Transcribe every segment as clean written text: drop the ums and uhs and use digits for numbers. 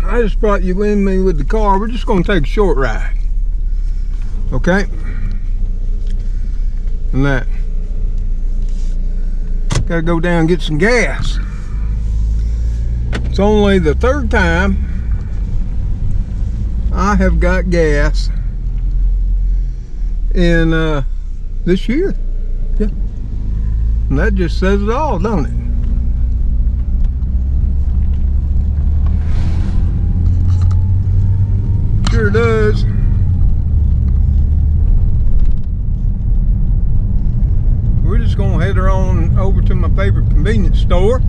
I just brought you in me with the car. We're just going to take a short ride. Okay? And that. Gotta go down and get some gas. It's only the third time I have got gas in this year. Yeah. And that just says it all, don't it? Sure does. We're just gonna head her on over to my favorite convenience store,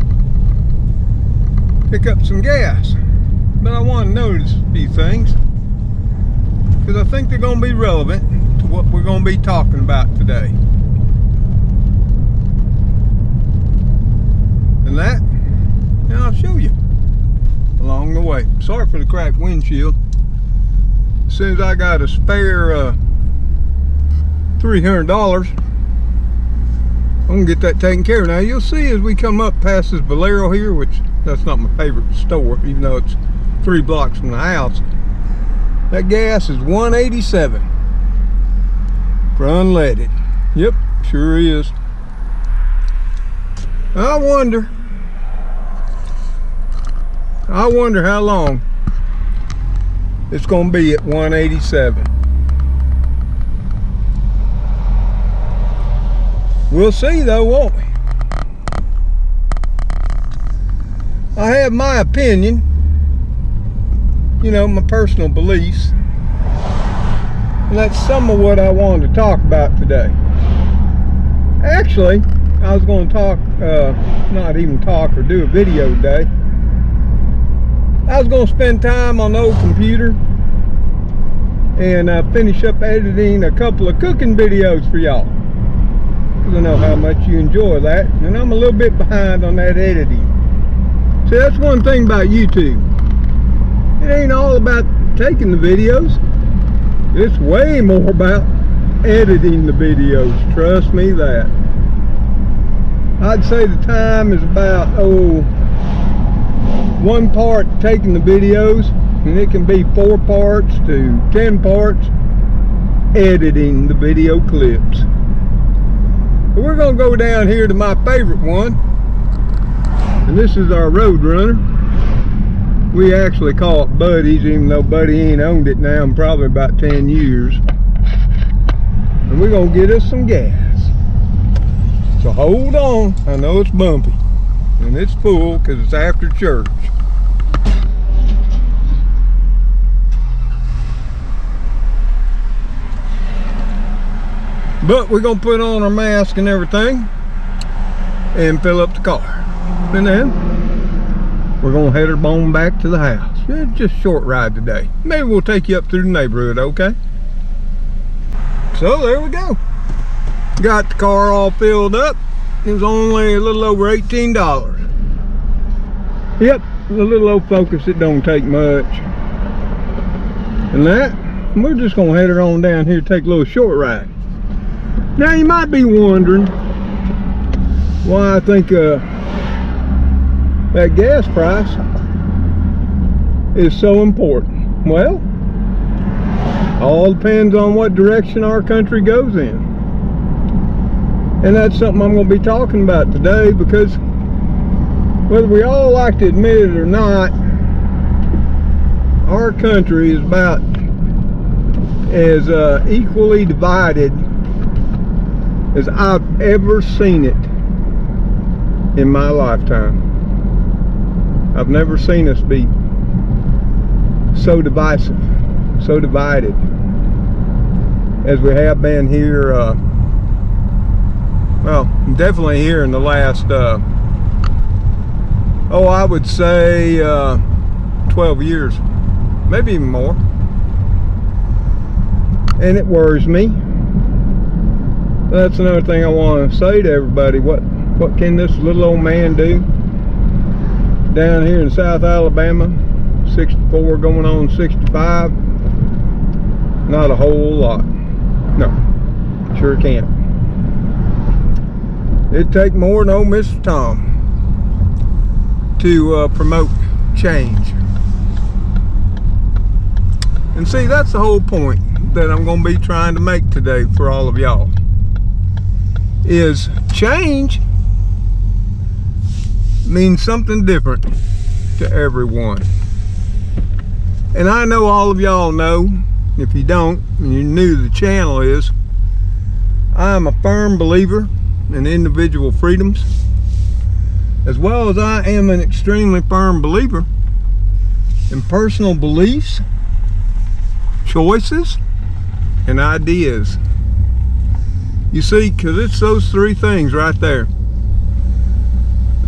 pick up some gas. But I want to notice a few things because I think they're gonna be relevant to what we're gonna be talking about today. And that, and I'll show you along the way. Sorry for the cracked windshield. As soon as I got a spare $300, I'm gonna get that taken care of. Now you'll see as we come up past this Valero here, which that's not my favorite store, even though it's 3 blocks from the house. That gas is $1.87 for unleaded. Yep, sure is. I wonder how long it's gonna be at $1.87. We'll see though, won't we? I have my opinion, you know, my personal beliefs, and that's some of what I wanted to talk about today. Actually, I was going to talk, not even talk or do a video today. I was going to spend time on the old computer and finish up editing a couple of cooking videos for y'all. I know how much you enjoy that, and I'm a little bit behind on that editing. See, that's one thing about YouTube. It ain't all about taking the videos. It's way more about editing the videos. Trust me that. I'd say the time is about, 1 part taking the videos, and it can be 4 parts to 10 parts editing the video clips. We're going to go down here to my favorite one, and this is our Roadrunner. We actually call it Buddy's, even though Buddy ain't owned it now in probably about 10 years. And we're going to get us some gas. So hold on, I know it's bumpy, and it's full because it's after church. But we're gonna put on our mask and everything and fill up the car. And then we're gonna head her on back to the house. It's just a short ride today. Maybe we'll take you up through the neighborhood, okay? So there we go. Got the car all filled up. It was only a little over $18. Yep, the little old Focus, it don't take much. And that, we're just gonna head her on down here, take a little short ride. Now you might be wondering why I think that gas price is so important. Well, all depends on what direction our country goes in. And that's something I'm going to be talking about today, because whether we all like to admit it or not, our country is about as equally divided as I've ever seen it in my lifetime. I've never seen us be so divisive, so divided as we have been here, well, definitely here in the last, I would say 12 years, maybe even more. And it worries me. That's another thing I want to say to everybody. What can this little old man do down here in South Alabama, 64 going on 65? Not a whole lot. No, sure can't. It'd take more than old Mr. Tom to promote change. And see, that's the whole point that I'm going to be trying to make today for all of y'all. Is change means something different to everyone. And I know all of y'all know, if you don't, and you're new to the channel, is I am a firm believer in individual freedoms, as well as I am an extremely firm believer in personal beliefs, choices, and ideas. You see, because it's those three things right there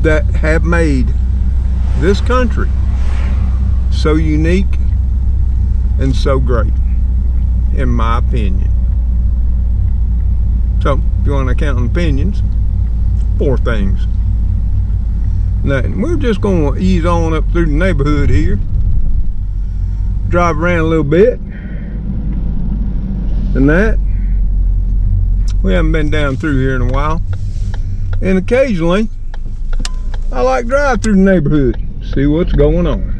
that have made this country so unique and so great, in my opinion. So, if you want to count opinions, 4 things. Now, we're just going to ease on up through the neighborhood here, drive around a little bit, and that. We haven't been down through here in a while. And occasionally, I like to drive through the neighborhood, see what's going on.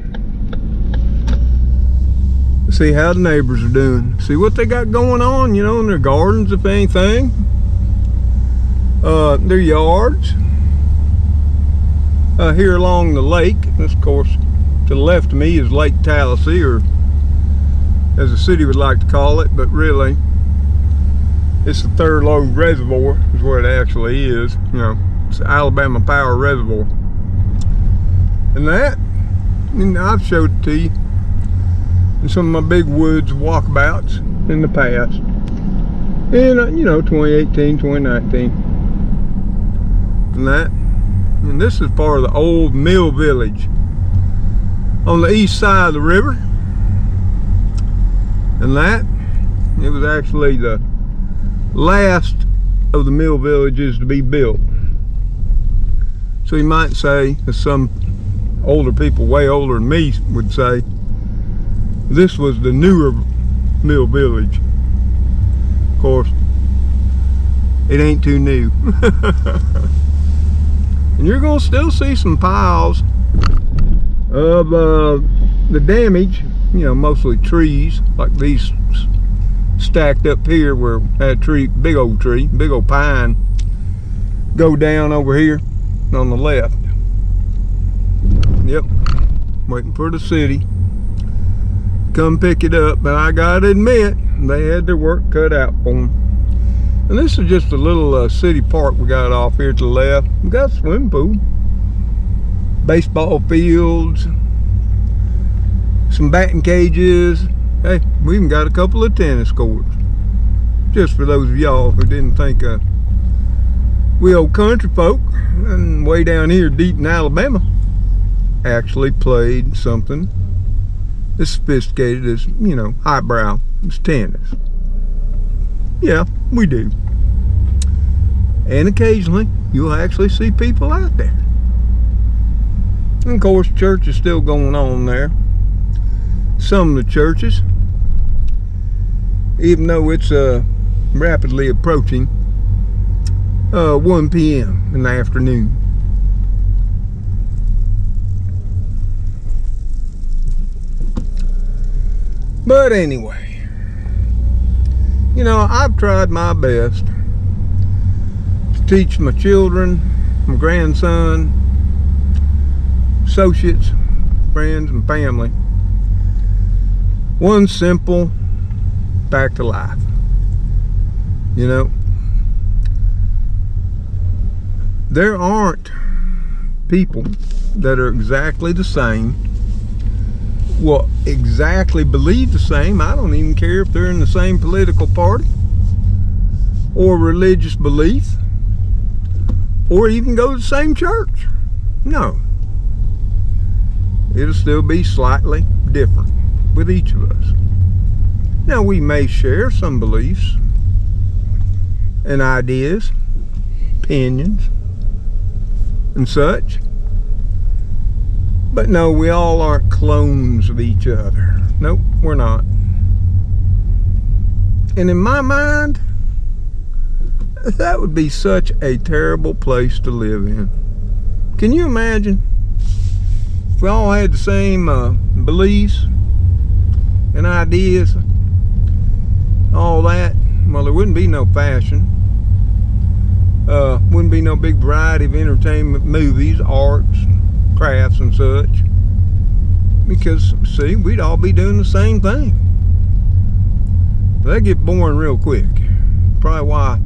See how the neighbors are doing. See what they got going on, you know, in their gardens, if anything. Their yards. Here along the lake, this, of course, to the left of me is Lake Tallahassee, or as the city would like to call it, but really, it's the Third Lode Reservoir is where it actually is. You know, it's the Alabama Power Reservoir. And that, and I've showed it to you in some of my big woods walkabouts in the past. In, you know, 2018, 2019. And that. And this is part of the old mill village on the east side of the river. And that, it was actually the last of the mill villages to be built. So you might say, as some older people, way older than me, would say, this was the newer mill village. Of course, it ain't too new. And you're going to still see some piles of the damage, you know, mostly trees, like these stacked up here where that tree, big old pine, go down over here on the left. Yep, waiting for the city to come pick it up, but I gotta admit, they had their work cut out for them. And this is just a little city park we got off here to the left. We got a swimming pool, baseball fields, some batting cages. Hey, we even got a couple of tennis courts. Just for those of y'all who didn't think we old country folk, and way down here deep in Alabama, actually played something as sophisticated as, you know, highbrow as tennis. Yeah, we do. And occasionally, you'll actually see people out there. And of course, church is still going on there. Some of the churches, even though it's rapidly approaching 1 p.m. in the afternoon. But anyway, you know, I've tried my best to teach my children, my grandson, associates, friends, and family one simple fact of life. You know, there aren't people that are exactly the same, well, exactly believe the same. I don't even care if they're in the same political party or religious belief or even go to the same church. No, it'll still be slightly different with each of us. Now, we may share some beliefs and ideas, opinions, and such, but no, we all aren't clones of each other. Nope, we're not. And in my mind, that would be such a terrible place to live in. Can you imagine if we all had the same beliefs, and ideas, all that, well, there wouldn't be no fashion. Wouldn't be no big variety of entertainment, movies, arts, crafts, and such. Because, see, we'd all be doing the same thing. That'd get boring real quick. Probably why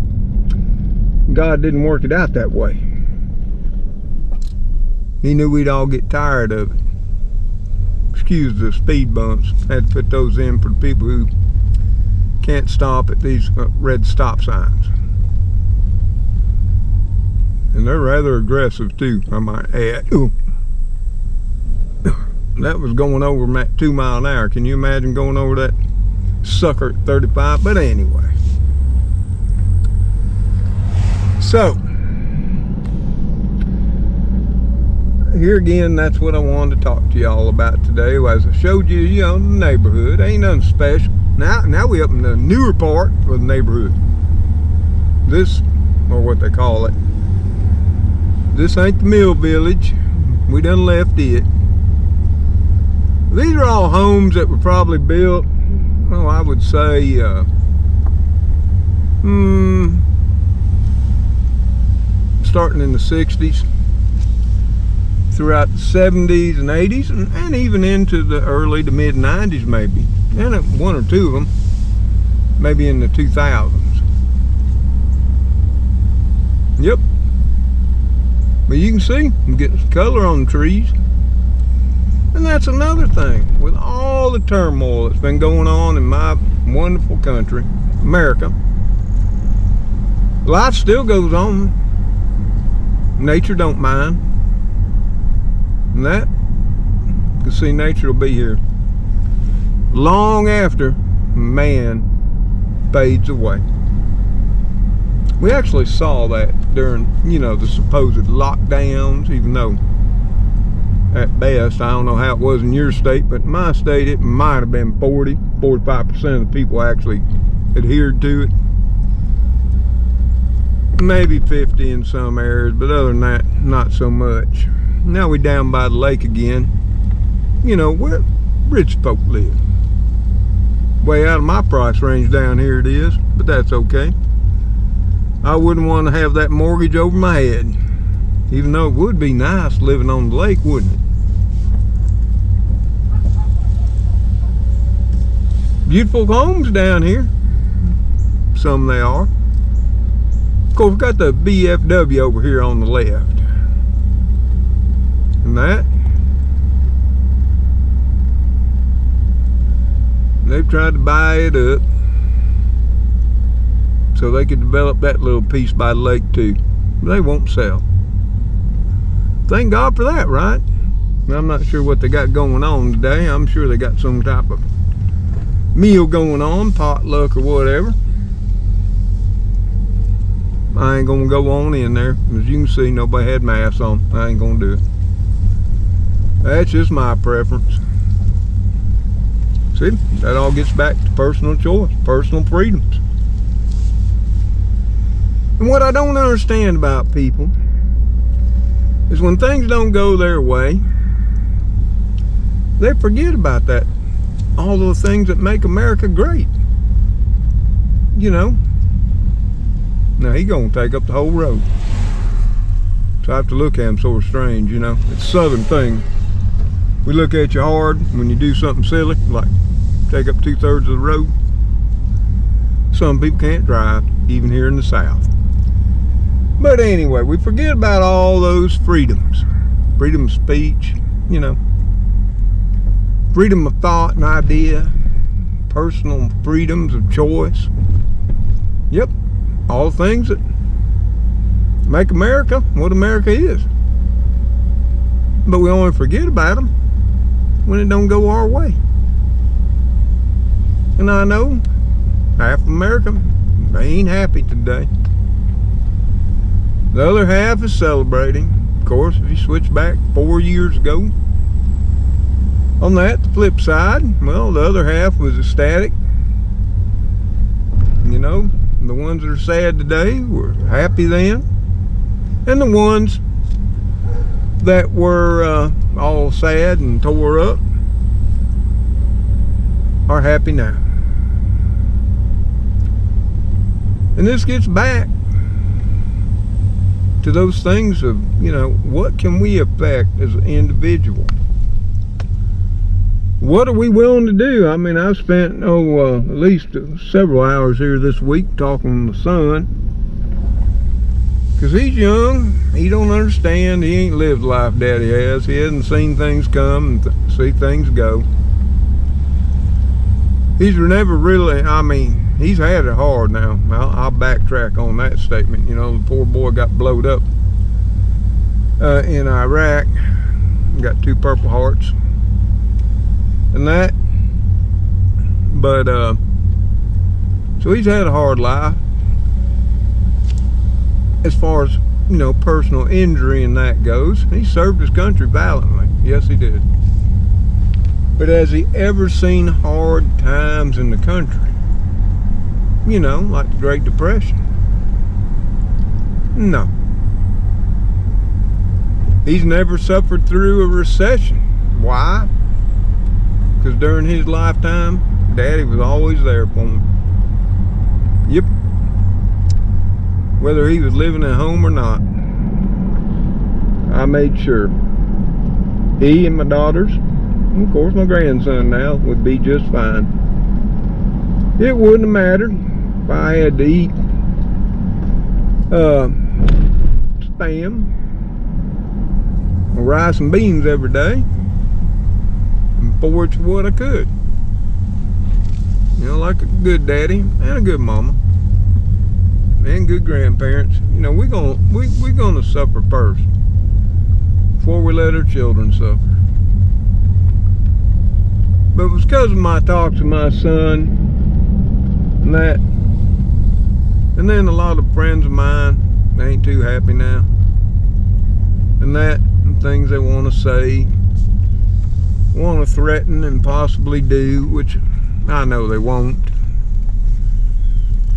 God didn't work it out that way. He knew we'd all get tired of it. Excuse the speed bumps. Had to put those in for the people who can't stop at these red stop signs. And they're rather aggressive too, I might add. Ooh. That was going over them at 2 miles an hour. Can you imagine going over that sucker at 35? But anyway. So, here again, that's what I wanted to talk to y'all about today. As I showed you, the neighborhood. Ain't nothing special. Now we up in the newer part of the neighborhood. This, or what they call it. This ain't the Mill Village. We done left it. These are all homes that were probably built, well, I would say, starting in the 60s, throughout the 70s and 80s, and even into the early to mid 90s maybe. And one or two of them, maybe in the 2000s. Yep. But you can see, I'm getting some color on the trees. And that's another thing. With all the turmoil that's been going on in my wonderful country, America, life still goes on. Nature don't mind. And that, you can see nature will be here long after man fades away. We actually saw that during, the supposed lockdowns, even though at best, I don't know how it was in your state, but in my state it might have been 45% of the people actually adhered to it. Maybe 50 in some areas, but other than that, not so much. Now we down by the lake again, where rich folk live. Way out of my price range down here it is, but that's okay. I wouldn't want to have that mortgage over my head, even though it would be nice living on the lake, wouldn't it? Beautiful homes down here. Some they are. Of course, we've got the BFW over here on the left. And that. They've tried to buy it up so they could develop that little piece by the lake too. But they won't sell. Thank God for that, right? I'm not sure what they got going on today. I'm sure they got some type of meal going on, potluck or whatever. I ain't gonna go on in there. As you can see, nobody had masks on. I ain't gonna do it. That's just my preference. See, that all gets back to personal choice, personal freedoms. And what I don't understand about people is when things don't go their way, they forget about that. All those things that make America great. Now he gonna take up the whole road. So I have to look at him sort of strange, It's a southern thing. We look at you hard when you do something silly, like take up 2/3 of the road. Some people can't drive, even here in the South. But anyway, we forget about all those freedoms. Freedom of speech, freedom of thought and idea, personal freedoms of choice. Yep, all things that make America what America is. But we only forget about them when it don't go our way. And I know half of America, they ain't happy today. The other half is celebrating. Of course, if you switch back 4 years ago, on that, the flip side, well, the other half was ecstatic. The ones that are sad today were happy then. And the ones that were all sad and tore up, are happy now. And this gets back to those things of, you know, what can we affect as an individual? What are we willing to do? I mean, I've spent, at least several hours here this week talking to my son. Because he's young, he don't understand, he ain't lived the life Daddy has. He hasn't seen things come and see things go. He's never really, I mean, he's had it hard now. I'll backtrack on that statement. You know, the poor boy got blowed up in Iraq. Got 2 Purple Hearts and that. But, so he's had a hard life. As far as, you know, personal injury and that goes, he served his country valiantly. Yes, he did. But has he ever seen hard times in the country? You know, like the Great Depression? No. He's never suffered through a recession. Why? Because during his lifetime, Daddy was always there for him. Yep. Whether he was living at home or not, I made sure he and my daughters, and of course my grandson now, would be just fine. It wouldn't have mattered if I had to eat spam or rice and beans every day and forage what I could. You know, like a good daddy and a good mama and good grandparents. You know, we're gonna suffer first before we let our children suffer. But it was because of my talks with my son and that, and then a lot of friends of mine, they ain't too happy now, and that, and things they want to say, want to threaten and possibly do, which I know they won't.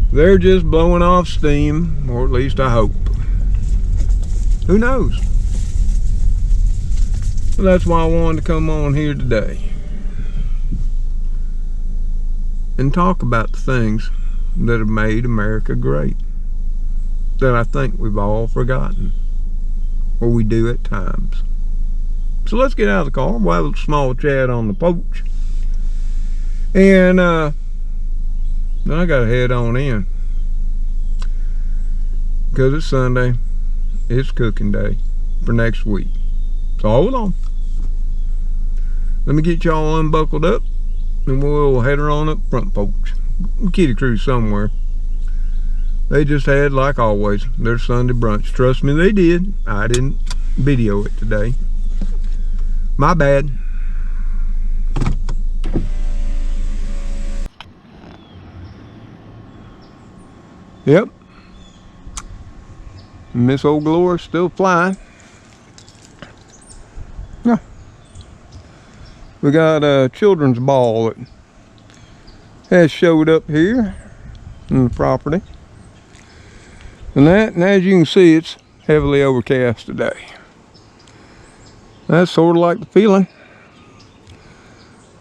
They're just blowing off steam, or at least I hope. Who knows? So that's why I wanted to come on here today and talk about the things that have made America great, that I think we've all forgotten, or we do at times. So let's get out of the car. We'll have a small chat on the porch, and then I gotta head on in because it's Sunday. It's cooking day for next week. So hold on. Let me get y'all unbuckled up, and we'll head her on up front porch. Kitty crew somewhere. They just had, like always, their Sunday brunch. Trust me, they did. I didn't video it today. My bad. Yep. Miss Old Glory's still flying. Yeah. We got a children's ball that has showed up here on the property. And as you can see, it's heavily overcast today. That's sort of like the feeling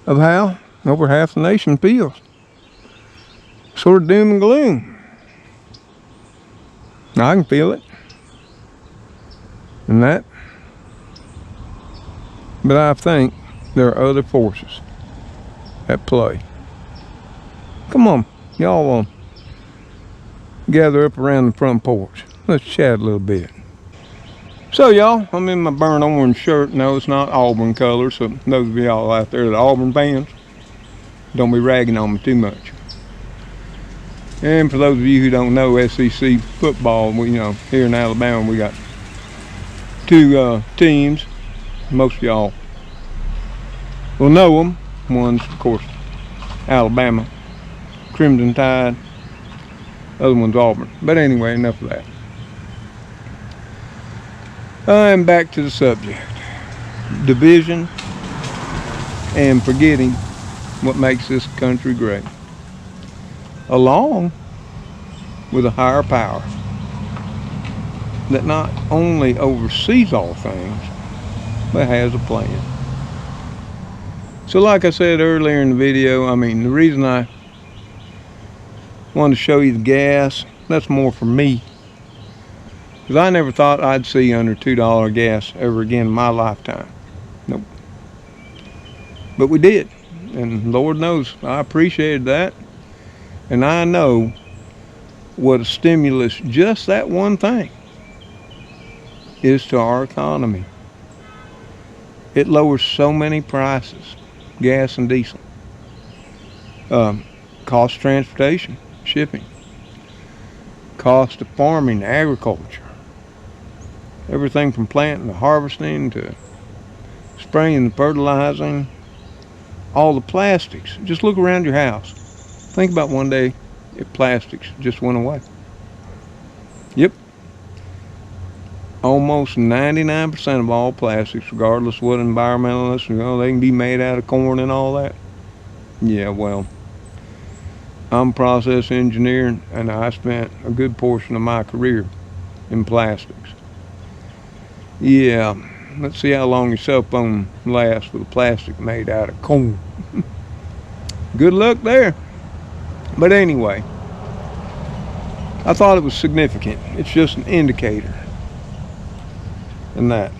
of how over half the nation feels. Sort of doom and gloom. I can feel it. And that. But I think there are other forces at play. Come on, y'all gather up around the front porch. Let's chat a little bit. So y'all, I'm in my burnt orange shirt. No, it's not Auburn color, so those of y'all out there that are Auburn fans, don't be ragging on me too much. And for those of you who don't know SEC football, here in Alabama we got 2 teams. Most of y'all will know them. One's, of course, Alabama, Crimson Tide. Other one's Auburn. But anyway, enough of that. I'm back to the subject. Division and forgetting what makes this country great, along with a higher power that not only oversees all things, but has a plan. So like I said earlier in the video, I mean, the reason I wanted to show you the gas, that's more for me. Because I never thought I'd see under $2 gas ever again in my lifetime. Nope. But we did. And Lord knows, I appreciated that. And I know what a stimulus just that one thing is to our economy. It lowers so many prices, gas and diesel. Cost of transportation, shipping. Cost of farming, agriculture. Everything from planting to harvesting to spraying and fertilizing. All the plastics. Just look around your house. Think about one day if plastics just went away. Yep. Almost 99% of all plastics, regardless of what environmentalists, they can be made out of corn and all that. Yeah, well, I'm a process engineer, and I spent a good portion of my career in plastics. Yeah, let's see how long your cell phone lasts with a plastic made out of corn. Good luck there. But anyway, I thought it was significant. It's just an indicator. And that.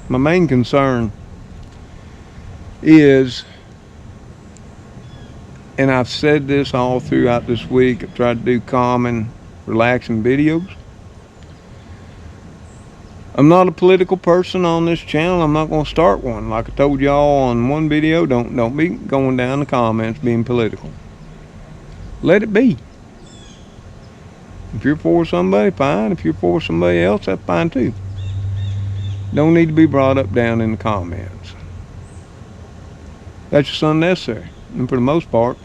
My main concern is, and I've said this all throughout this week, I've tried to do calm and relaxing videos. I'm not a political person on this channel. I'm not going to start one. Like I told y'all on one video, don't be going down the comments being political. Let it be. If you're for somebody, fine. If you're for somebody else, that's fine too. Don't need to be brought up down in the comments. That's just unnecessary. And for the most part,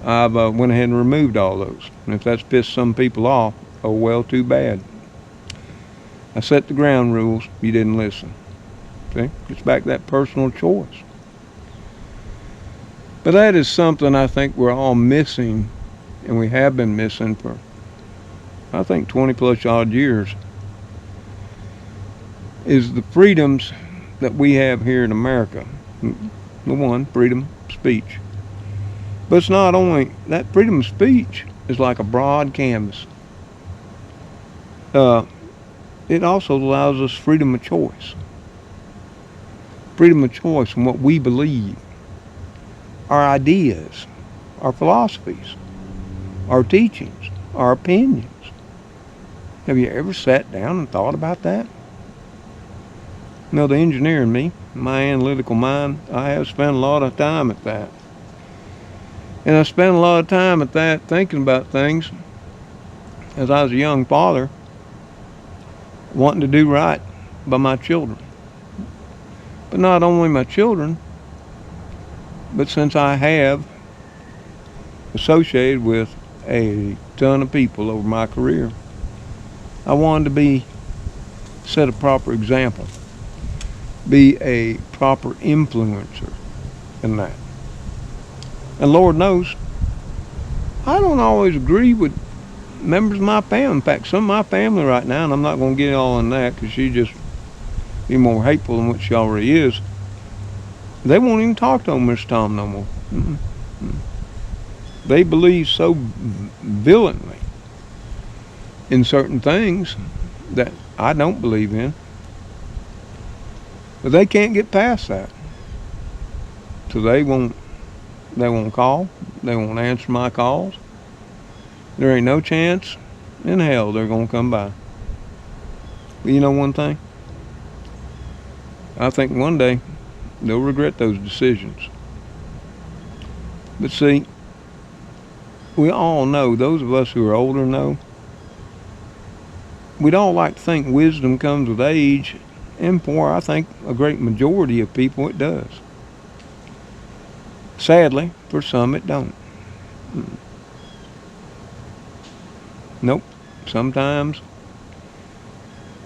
I've went ahead and removed all those. And if that's pissed some people off, oh well, too bad. I set the ground rules. You didn't listen. See? It's back to that personal choice. But that is something I think we're all missing, and we have been missing for, I think, 20 plus odd years, is the freedoms that we have here in America. The one, freedom of speech. But it's not only, that freedom of speech is like a broad canvas. It also allows us freedom of choice. Freedom of choice in what we believe, our ideas, our philosophies, our teachings, our opinions. Have you ever sat down and thought about that? The engineer in me, my analytical mind, I have spent a lot of time at that. And I spent a lot of time at that thinking about things as I was a young father, wanting to do right by my children. But not only my children, but since I have associated with a ton of people over my career, I wanted to set a proper example, be a proper influencer in that. And Lord knows, I don't always agree with members of my family. In fact, some of my family right now, and I'm not going to get all in that because she just be more hateful than what she already is, they won't even talk to Mr. Tom no more. They believe so violently in certain things that I don't believe in. But they can't get past that. So they won't call. They won't answer my calls. There ain't no chance in hell they're going to come by. But you know one thing? I think one day they'll regret those decisions. But see, we all know, those of us who are older know, we'd all like to think wisdom comes with age, and for, I think, a great majority of people it does. Sadly, for some it don't. Nope. Sometimes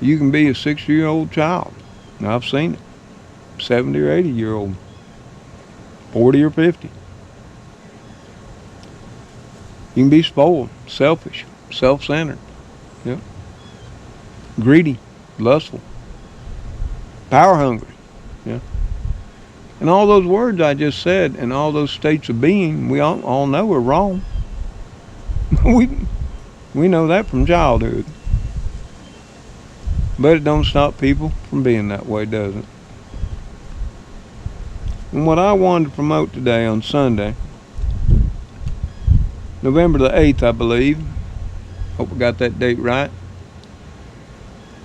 you can be a 60-year-old child. I've seen it. 70 or 80-year-old. 40 or 50. You can be spoiled, selfish, self-centered. Yep. Greedy, lustful, power hungry. Yeah. And all those words I just said and all those states of being, we all know are wrong. we know that from childhood. But it don't stop people from being that way, does it? And what I wanted to promote today on Sunday, November the 8th, I believe, hope I got that date right,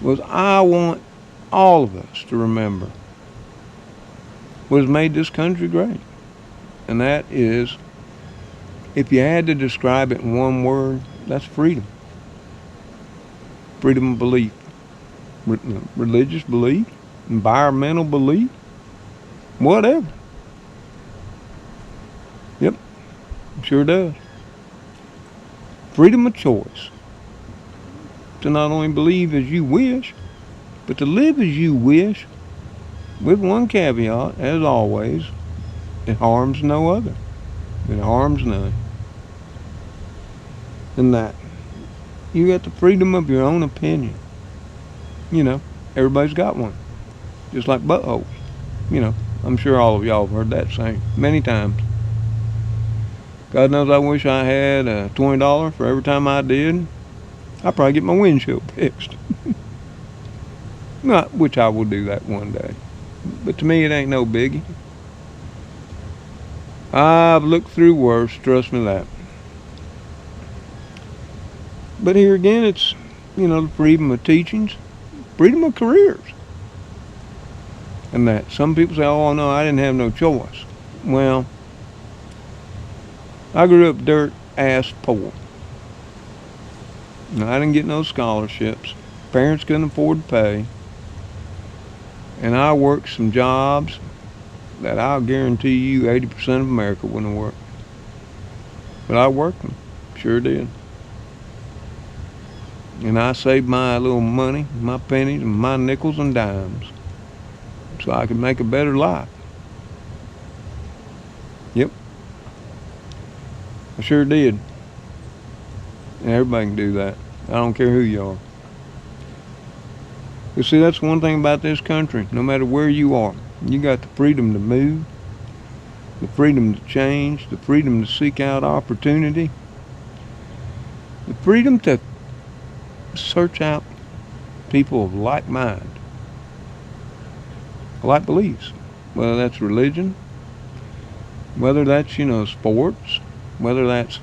was I want all of us to remember what has made this country great. And that is, if you had to describe it in one word, that's freedom. Freedom of belief. Religious belief, environmental belief, whatever. Yep, sure does. Freedom of choice. To not only believe as you wish, but to live as you wish, with one caveat, as always, it harms no other. It harms none. And that you got the freedom of your own opinion. You know, everybody's got one. Just like buttholes. You know, I'm sure all of y'all have heard that saying many times. God knows I wish I had $20 for every time I did. I'd probably get my windshield fixed. Not, which I will do that one day. But to me, it ain't no biggie. I've looked through worse, trust me that. But here again, it's, the freedom of teachings, freedom of careers. And that some people say, oh no, I didn't have no choice. Well, I grew up dirt ass poor. And I didn't get no scholarships. Parents couldn't afford to pay. And I worked some jobs that I'll guarantee you 80% of America wouldn't have worked. But I worked them. Sure did. And I saved my little money, my pennies, and my nickels and dimes so I could make a better life. Yep. I sure did. And everybody can do that. I don't care who you are. You see, that's one thing about this country. No matter where you are, you got the freedom to move, the freedom to change, the freedom to seek out opportunity, the freedom to search out people of like mind, like beliefs, whether that's religion, whether that's, sports, whether that's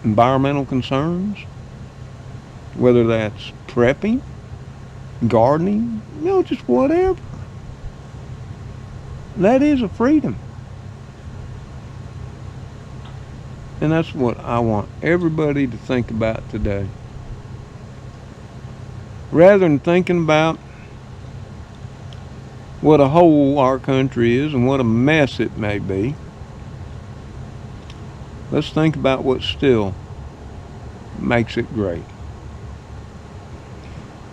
environmental concerns, whether that's prepping, gardening, just whatever. That is a freedom. And that's what I want everybody to think about today. Rather than thinking about what a hole our country is and what a mess it may be, let's think about what still makes it great.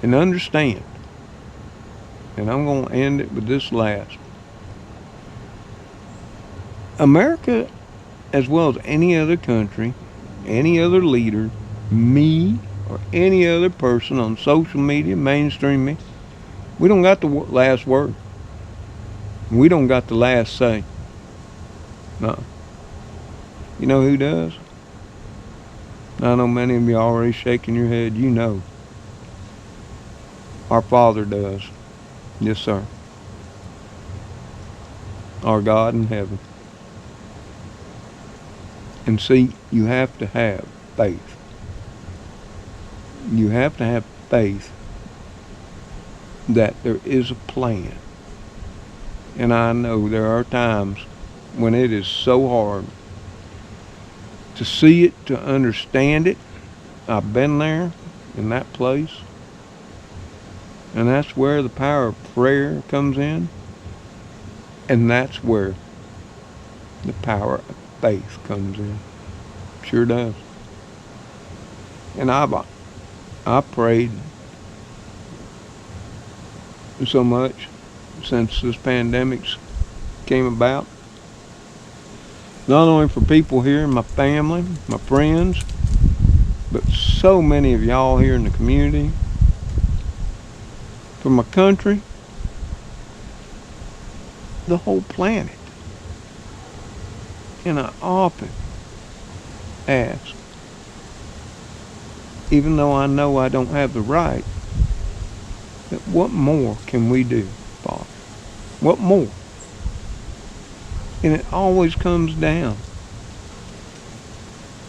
And understand, and I'm going to end it with this last. America, as well as any other country, any other leader, me, or any other person on social media, mainstream media, we don't got the last word. We don't got the last say. No. You know who does? I know many of you are already shaking your head. You know. Our Father does. Yes, sir. Our God in heaven. And see, you have to have faith. You have to have faith that there is a plan. And I know there are times when it is so hard to see it, to understand it. I've been there in that place. And that's where the power of prayer comes in. And that's where the power of faith comes in. Sure does. And I prayed so much since this pandemic came about. Not only for people here, my family, my friends, but so many of y'all here in the community. For my country. the whole planet. And I often ask, even though I know I don't have the right, that what more can we do, Father? What more? And it always comes down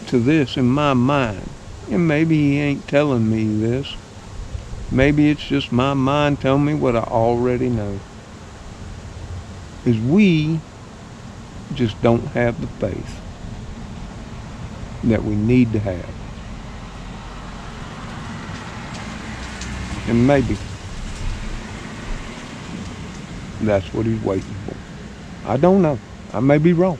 to this in my mind. And maybe he ain't telling me this. Maybe it's just my mind telling me what I already know. Is we just don't have the faith that we need to have. And maybe that's what he's waiting for. I don't know. I may be wrong.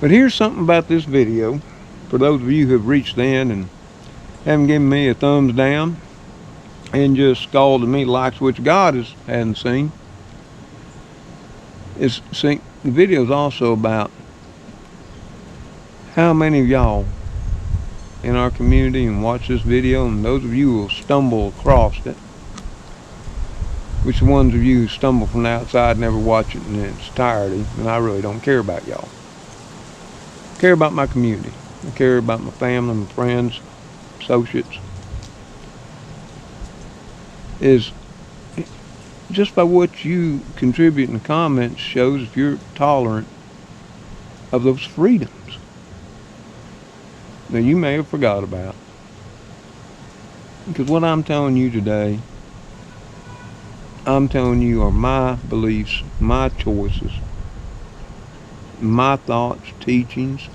But here's something about this video. For those of you who have reached in and haven't given me a thumbs down and just scalded me likes, which God hadn't seen. The video is also about how many of y'all in our community and watch this video, and those of you who will stumble across it, which the ones of you who stumble from the outside never watch it in its entirety, and I really don't care about y'all. I care about my community. I care about my family, my friends, associates. Is just by what you contribute in the comments shows if you're tolerant of those freedoms that you may have forgot about. Because what I'm telling you today, I'm telling you are my beliefs, my choices, my thoughts, teachings,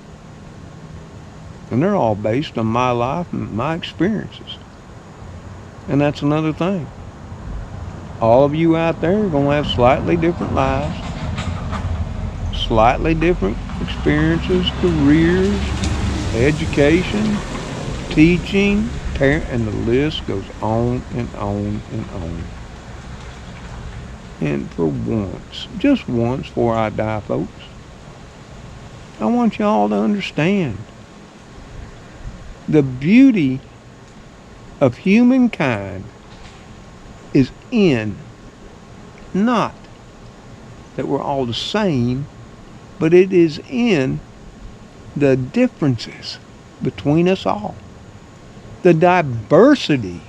and they're all based on my life and my experiences. And that's another thing. All of you out there are going to have slightly different lives, slightly different experiences, careers, education, teaching, and the list goes on and on and on. And for once, just once before I die, folks, I want y'all to understand the beauty of humankind is in not that we're all the same, but it is in the differences between us all, the diversity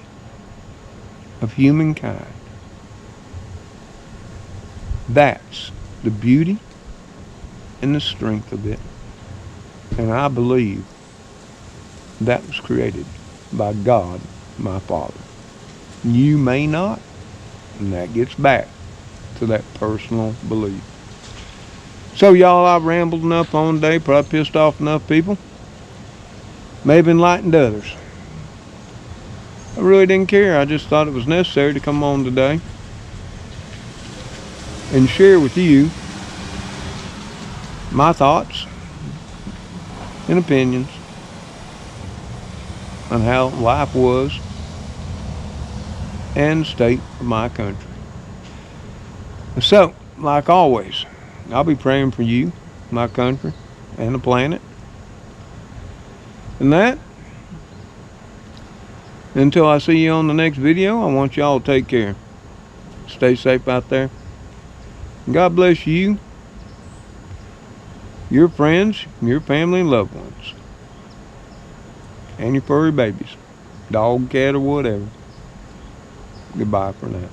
of humankind. That's the beauty and the strength of it. And I believe that was created by God, my Father. You may not, and that gets back to that personal belief. So y'all, I've rambled enough on today, probably pissed off enough people. May have enlightened others. I really didn't care. I just thought it was necessary to come on today and share with you my thoughts and opinions on how life was and the state of my country. So, like always, I'll be praying for you, my country, and the planet. And that, until I see you on the next video, I want y'all to take care. Stay safe out there. God bless you, your friends, your family, and loved ones, and your furry babies, dog, cat, or whatever. Goodbye for now.